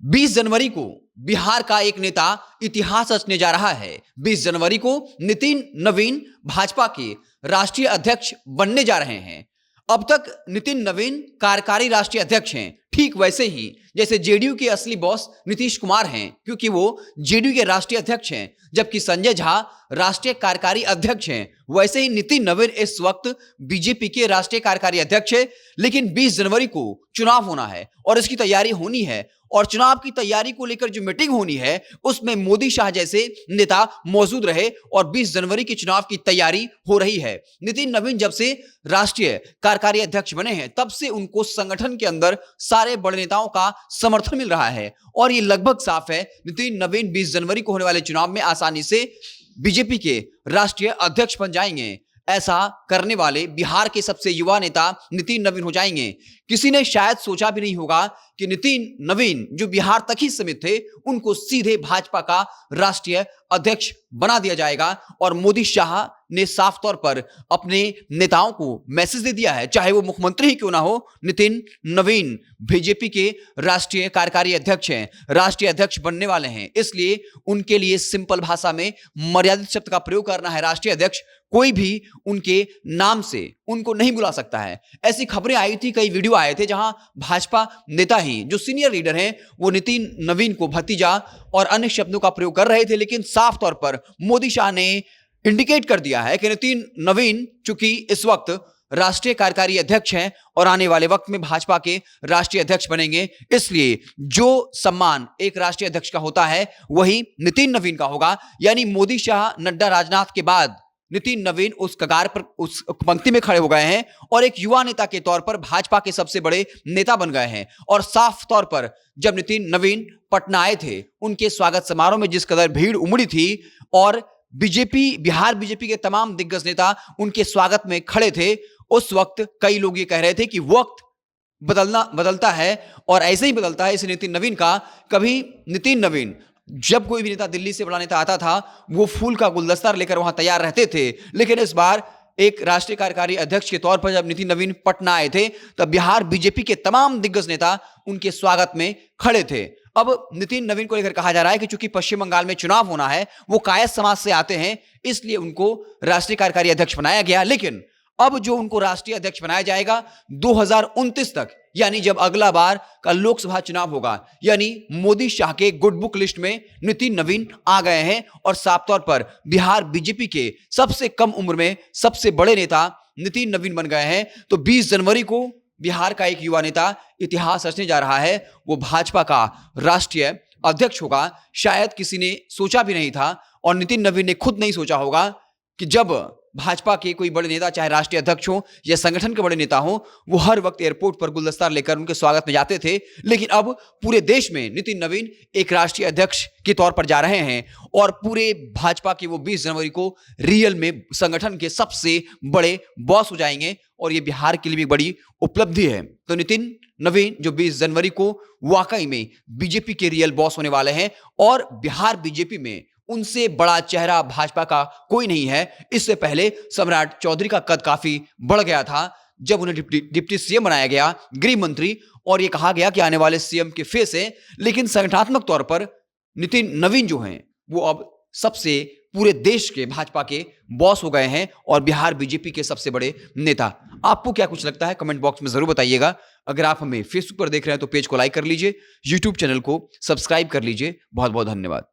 20 जनवरी को बिहार का एक नेता इतिहास रचने जा रहा है। 20 जनवरी को नितिन नवीन भाजपा के राष्ट्रीय अध्यक्ष बनने जा रहे हैं। अब तक नितिन नवीन कार्यकारी राष्ट्रीय अध्यक्ष हैं, ठीक वैसे ही जैसे जेडीयू के असली बॉस नीतीश कुमार हैं, क्योंकि वो जेडीयू के राष्ट्रीय अध्यक्ष हैं, जबकि संजय झा राष्ट्रीय कार्यकारी अध्यक्ष हैं। वैसे ही नितिन नवीन इस वक्त बीजेपी के राष्ट्रीय कार्यकारी अध्यक्ष हैं। लेकिन 20 जनवरी को चुनाव होना है और इसकी तैयारी होनी है, और चुनाव की तैयारी को लेकर जो मीटिंग होनी है उसमें मोदी शाह जैसे नेता मौजूद रहे और 20 जनवरी के चुनाव की तैयारी हो रही है। नितिन नवीन जब से राष्ट्रीय कार्यकारी अध्यक्ष बने हैं तब से उनको संगठन के अंदर सारे बड़े नेताओं का समर्थन मिल रहा है, और ये लगभग साफ है नितिन नवीन 20 जनवरी को होने वाले चुनाव में आसानी से बीजेपी के राष्ट्रीय अध्यक्ष बन जाएंगे। ऐसा करने वाले बिहार के सबसे युवा नेता नितिन नवीन हो जाएंगे। किसी ने शायद सोचा भी नहीं होगा कि नितिन नवीन जो बिहार तक ही सीमित थे उनको सीधे भाजपा का राष्ट्रीय अध्यक्ष बना दिया जाएगा, और मोदी शाह ने साफ तौर पर अपने नेताओं को मैसेज दे दिया है, चाहे वो मुख्यमंत्री ही क्यों ना हो, नितिन नवीन बीजेपी के राष्ट्रीय कार्यकारी अध्यक्ष हैं, राष्ट्रीय अध्यक्ष बनने वाले हैं। इसलिए उनके लिए सिंपल भाषा में मर्यादित शब्द का प्रयोग करना है राष्ट्रीय अध्यक्ष। कोई भी उनके नाम से उनको नहीं बुला सकता है। ऐसी खबरें आई थी, कई वीडियो आए थे जहां भाजपा नेता ही जो सीनियर लीडर हैं वो नितिन नवीन को भतीजा और अन्य शब्दों का प्रयोग कर रहे थे, लेकिन साफ तौर पर मोदी शाह ने इंडिकेट कर दिया है कि नितिन नवीन चूंकि इस वक्त राष्ट्रीय कार्यकारी अध्यक्ष हैं और आने वाले वक्त में भाजपा के राष्ट्रीय अध्यक्ष बनेंगे, इसलिए जो सम्मान एक राष्ट्रीय अध्यक्ष का होता है वही नितिन नवीन का होगा। यानी मोदी शाह नड्डा राजनाथ के बाद नितिन नवीन उस कगार पर, उस पंक्ति में खड़े हो गए हैं और एक युवा नेता के तौर पर भाजपा के सबसे बड़े नेता बन गए हैं। और साफ तौर पर जब नितिन नवीन पटना आए थे उनके स्वागत समारोह में जिस कदर भीड़ उमड़ी थी और बिहार बीजेपी के तमाम दिग्गज नेता उनके स्वागत में खड़े थे, उस वक्त कई लोग ये कह रहे थे कि वक्त बदलता है और ऐसे ही बदलता है इस नितिन नवीन का। कभी नितिन नवीन जब कोई भी नेता दिल्ली से बड़ा नेता आता था वो फूल का गुलदस्ता लेकर वहां तैयार रहते थे, लेकिन इस बार एक राष्ट्रीय कार्यकारी अध्यक्ष के तौर पर जब नितिन नवीन पटना आए थे तब बिहार बीजेपी के तमाम दिग्गज नेता उनके स्वागत में खड़े थे। अब नितिन नवीन को लेकर कहा जा रहा है कि चूंकि पश्चिम बंगाल में चुनाव होना है, वो कायस्थ समाज से आते हैं, इसलिए उनको राष्ट्रीय कार्यकारी अध्यक्ष बनाया गया। लेकिन अब जो उनको राष्ट्रीय अध्यक्ष बनाया जाएगा 2029 तक, यानी जब अगला बार का लोकसभा चुनाव होगा, यानी मोदी शाह के गुड बुक लिस्ट में नितिन नवीन आ गए हैं और साफ तौर पर बिहार बीजेपी के सबसे कम उम्र में सबसे बड़े नेता नितिन नवीन बन गए हैं। तो 20 जनवरी को बिहार का एक युवा नेता इतिहास रचने जा रहा है, वो भाजपा का राष्ट्रीय अध्यक्ष होगा। शायद किसी ने सोचा भी नहीं था और नितिन नवीन ने खुद नहीं सोचा होगा कि जब भाजपा के कोई बड़े नेता, चाहे राष्ट्रीय अध्यक्ष हो या संगठन के बड़े नेता हो, वो हर वक्त एयरपोर्ट पर गुलदस्ता लेकर उनके स्वागत में जाते थे। लेकिन अब पूरे देश में नितिन नवीन एक राष्ट्रीय अध्यक्ष के तौर पर जा रहे हैं और पूरे भाजपा के वो 20 जनवरी को रियल में संगठन के सबसे बड़े बॉस हो जाएंगे, और ये बिहार के लिए भी बड़ी उपलब्धि है। तो नितिन नवीन जो 20 जनवरी को वाकई में बीजेपी के रियल बॉस होने वाले हैं, और बिहार बीजेपी में उनसे बड़ा चेहरा भाजपा का कोई नहीं है। इससे पहले सम्राट चौधरी का कद काफी बढ़ गया था जब उन्हें डिप्टी सीएम बनाया गया, गृह मंत्री, और यह कहा गया कि आने वाले सीएम के फेस हैं। लेकिन संगठनात्मक तौर पर नितिन नवीन जो हैं वो अब सबसे पूरे देश के भाजपा के बॉस हो गए हैं और बिहार बीजेपी के सबसे बड़े नेता। आपको क्या कुछ लगता है कमेंट बॉक्स में जरूर बताइएगा। अगर आप हमें फेसबुक पर देख रहे हैं तो पेज को लाइक कर लीजिए, यूट्यूब चैनल को सब्सक्राइब कर लीजिए। बहुत बहुत धन्यवाद।